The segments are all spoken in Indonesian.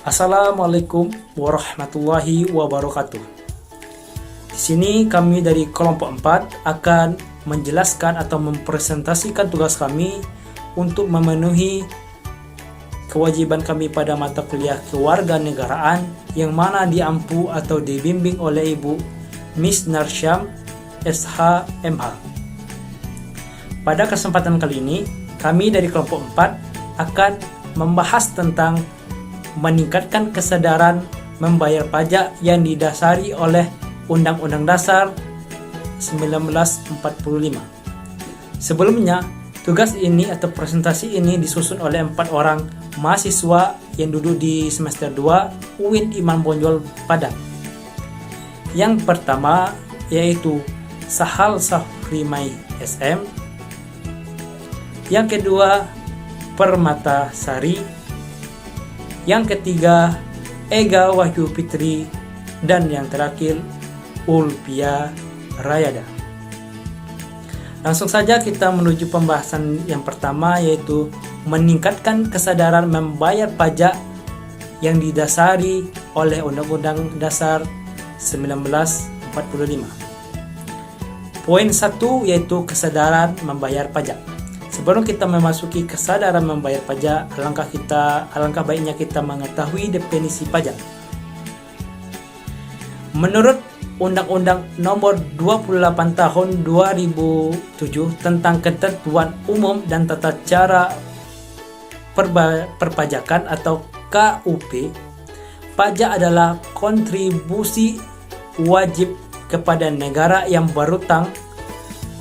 Assalamualaikum warahmatullahi wabarakatuh. Di sini kami dari kelompok 4 akan menjelaskan atau mempresentasikan tugas kami untuk memenuhi kewajiban kami pada mata kuliah kewarganegaraan yang mana diampu atau dibimbing oleh Ibu Miss Narsyam SH MH. Pada kesempatan kali ini, kami dari kelompok 4 akan membahas tentang meningkatkan kesadaran membayar pajak yang didasari oleh Undang-Undang Dasar 1945. Sebelumnya, tugas ini atau presentasi ini disusun oleh 4 orang mahasiswa yang duduk di semester 2 UIN Imam Bonjol Padang. Yang pertama yaitu Sahal Safrimai SM. Yang kedua Permata Sari. Yang ketiga Ega Wahyu Fitri. Dan yang terakhir Ulpia Rayada. Langsung saja kita menuju pembahasan yang pertama, yaitu meningkatkan kesadaran membayar pajak yang didasari oleh Undang-Undang Dasar 1945. Poin 1 yaitu kesadaran membayar pajak. Sebelum kita memasuki kesadaran membayar pajak, alangkah baiknya kita mengetahui definisi pajak. Menurut Undang-Undang Nomor 28 Tahun 2007 tentang Ketentuan Umum dan Tata Cara Perpajakan atau KUP, pajak adalah kontribusi wajib kepada negara yang berutang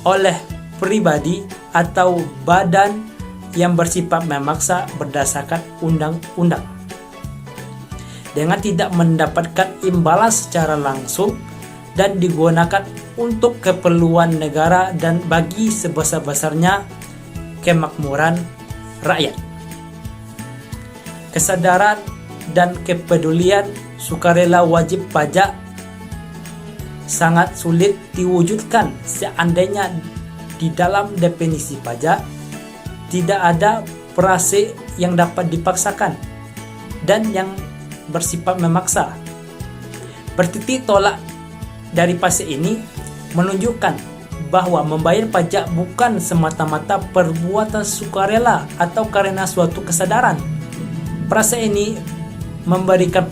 oleh pribadi atau badan yang bersifat memaksa berdasarkan undang-undang dengan tidak mendapatkan imbalan secara langsung dan digunakan untuk keperluan negara dan bagi sebesar-besarnya kemakmuran rakyat. Kesadaran dan kepedulian sukarela wajib pajak sangat sulit diwujudkan seandainya di dalam definisi pajak tidak ada frase yang dapat dipaksakan dan yang bersifat memaksa. Bertitik tolak dari fase ini menunjukkan bahwa membayar pajak bukan semata-mata perbuatan sukarela atau karena suatu kesadaran. Frase ini memberikan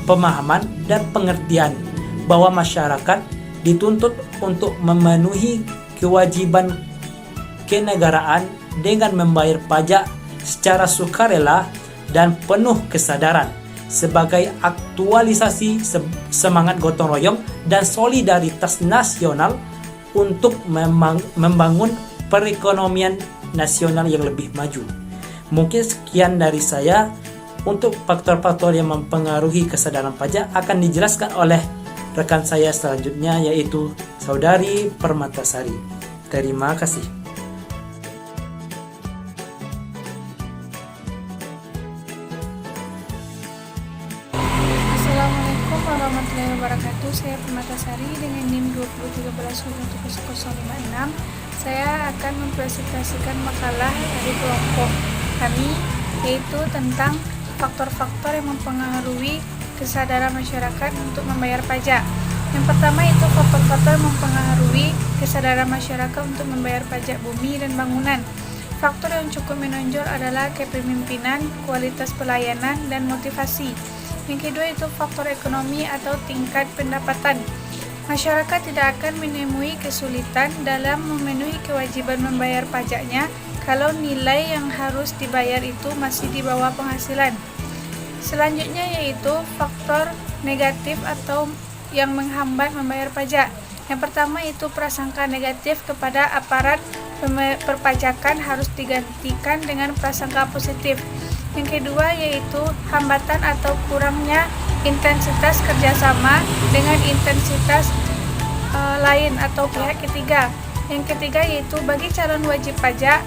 pemahaman dan pengertian bahwa masyarakat dituntut untuk memenuhi kewajiban kenegaraan dengan membayar pajak secara sukarela dan penuh kesadaran sebagai aktualisasi semangat gotong royong dan solidaritas nasional untuk membangun perekonomian nasional yang lebih maju. Mungkin sekian dari saya. Untuk faktor-faktor yang mempengaruhi kesadaran pajak akan dijelaskan oleh rekan saya selanjutnya, yaitu Saudari Permatasari. Terima kasih. Assalamualaikum warahmatullahi wabarakatuh. Saya Permatasari dengan NIM 203110056. Saya akan mempresentasikan makalah dari kelompok kami, yaitu tentang faktor-faktor yang mempengaruhi kesadaran masyarakat untuk membayar pajak. Yang pertama itu faktor-faktor yang mempengaruhi kesadaran masyarakat untuk membayar pajak bumi dan bangunan. Faktor yang cukup menonjol adalah kepemimpinan, kualitas pelayanan, dan motivasi. Yang kedua itu faktor ekonomi atau tingkat pendapatan. Masyarakat tidak akan menemui kesulitan dalam memenuhi kewajiban membayar pajaknya kalau nilai yang harus dibayar itu masih di bawah penghasilan. Selanjutnya yaitu faktor negatif atau yang menghambat membayar pajak. Yang pertama itu prasangka negatif kepada aparat perpajakan harus digantikan dengan prasangka positif. Yang kedua yaitu hambatan atau kurangnya intensitas kerjasama dengan intensitas lain atau pihak ketiga. Yang ketiga yaitu bagi calon wajib pajak,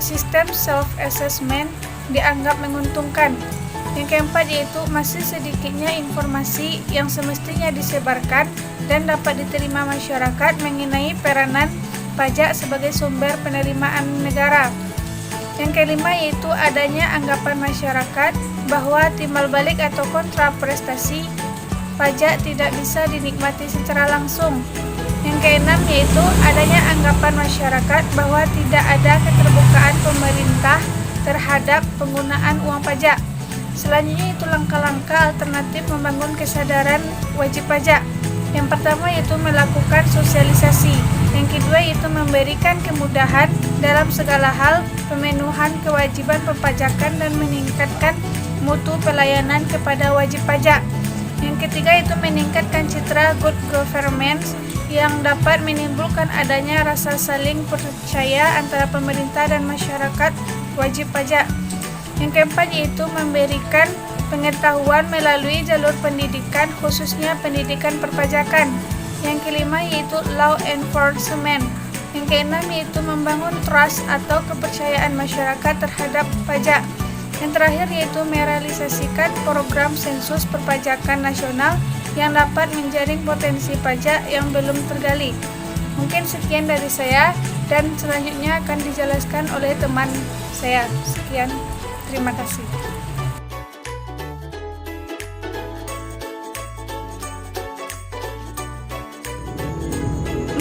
sistem self-assessment dianggap menguntungkan. Yang keempat yaitu masih sedikitnya informasi yang semestinya disebarkan dan dapat diterima masyarakat mengenai peranan pajak sebagai sumber penerimaan negara. Yang kelima yaitu adanya anggapan masyarakat bahwa timbal balik atau kontraprestasi pajak tidak bisa dinikmati secara langsung. Yang keenam yaitu adanya anggapan masyarakat bahwa tidak ada keterbukaan pemerintah terhadap penggunaan uang pajak. Selanjutnya itu langkah-langkah alternatif membangun kesadaran wajib pajak. Yang pertama yaitu melakukan sosialisasi. Yang kedua yaitu memberikan kemudahan dalam segala hal pemenuhan kewajiban perpajakan dan meningkatkan mutu pelayanan kepada wajib pajak. Yang ketiga yaitu meningkatkan citra good governance yang dapat menimbulkan adanya rasa saling percaya antara pemerintah dan masyarakat wajib pajak. Yang keempat yaitu memberikan pengetahuan melalui jalur pendidikan, khususnya pendidikan perpajakan. Yang kelima yaitu law enforcement. Yang keenam yaitu membangun trust atau kepercayaan masyarakat terhadap pajak. Yang terakhir yaitu merealisasikan program sensus perpajakan nasional yang dapat menjaring potensi pajak yang belum tergali. Mungkin sekian dari saya dan selanjutnya akan dijelaskan oleh teman saya. Sekian, terima kasih.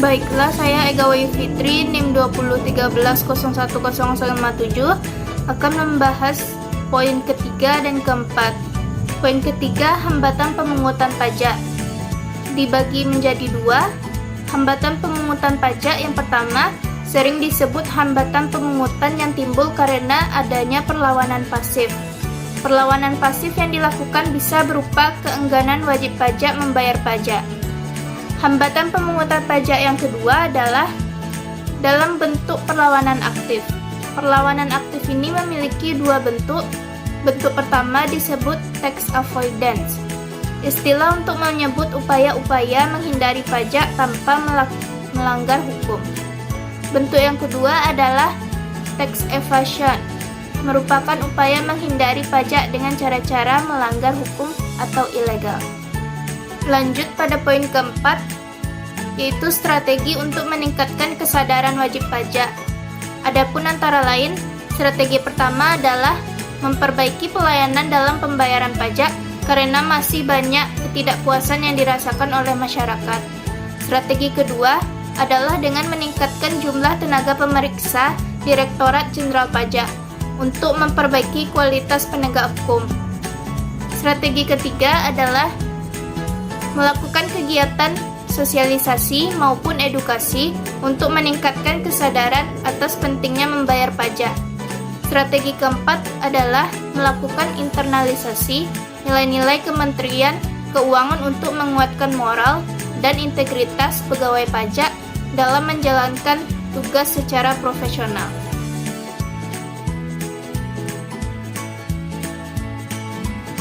Baiklah, saya Ega Wayu Fitri, NIM 2013010057 akan membahas poin ketiga dan keempat. Poin ketiga, hambatan pemungutan pajak. Dibagi menjadi dua. Hambatan pemungutan pajak yang pertama sering disebut hambatan pemungutan yang timbul karena adanya perlawanan pasif. Perlawanan pasif yang dilakukan bisa berupa keengganan wajib pajak membayar pajak. Hambatan pemungutan pajak yang kedua adalah dalam bentuk perlawanan aktif. Perlawanan aktif ini memiliki dua bentuk. Bentuk pertama disebut tax avoidance, istilah untuk menyebut upaya-upaya menghindari pajak tanpa melanggar hukum. Bentuk yang kedua adalah tax evasion, merupakan upaya menghindari pajak dengan cara-cara melanggar hukum atau ilegal. Lanjut pada poin keempat, yaitu strategi untuk meningkatkan kesadaran wajib pajak. Adapun antara lain, strategi pertama adalah memperbaiki pelayanan dalam pembayaran pajak karena masih banyak ketidakpuasan yang dirasakan oleh masyarakat. Strategi kedua adalah dengan meningkatkan jumlah tenaga pemeriksa Direktorat Jenderal Pajak untuk memperbaiki kualitas penegak hukum. Strategi ketiga adalah melakukan kegiatan sosialisasi maupun edukasi untuk meningkatkan kesadaran atas pentingnya membayar pajak. Strategi keempat adalah melakukan internalisasi nilai-nilai Kementerian Keuangan untuk menguatkan moral dan integritas pegawai pajak dalam menjalankan tugas secara profesional.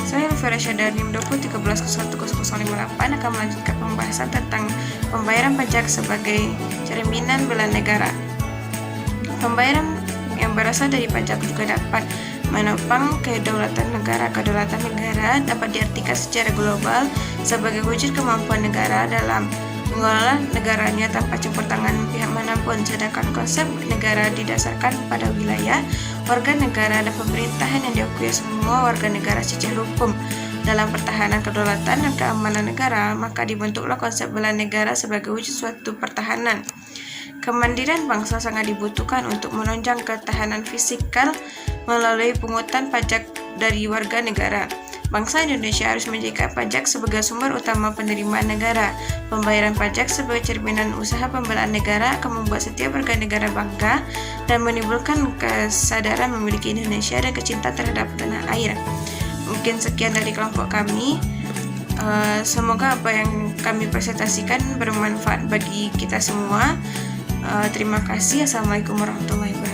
Saya Novera Syahda NIM 2013010058 akan melanjutkan pembahasan tentang pembayaran pajak sebagai cerminan bela negara. Pembayaran yang berasal dari pajak juga dapat menopang kedaulatan negara. Kedaulatan negara dapat diartikan secara global sebagai wujud kemampuan negara dalam mengelola negaranya tanpa campur tangan pihak manapun, sedangkan konsep negara didasarkan pada wilayah, warga negara, dan pemerintahan yang diakui semua warga negara secara hukum. Dalam pertahanan kedaulatan dan keamanan negara, maka dibentuklah konsep bela negara sebagai wujud suatu pertahanan. Kemandirian bangsa sangat dibutuhkan untuk menunjang ketahanan fisikal melalui pungutan pajak dari warga negara. Bangsa Indonesia harus menjadikan pajak sebagai sumber utama penerimaan negara. Pembayaran pajak sebagai cerminan usaha pembelaan negara akan membuat setiap warga negara bangga dan menimbulkan kesadaran memiliki Indonesia dan kecintaan terhadap tanah air. Mungkin sekian dari kelompok kami. Semoga apa yang kami presentasikan bermanfaat bagi kita semua. Terima kasih. Assalamualaikum warahmatullahi wabarakatuh.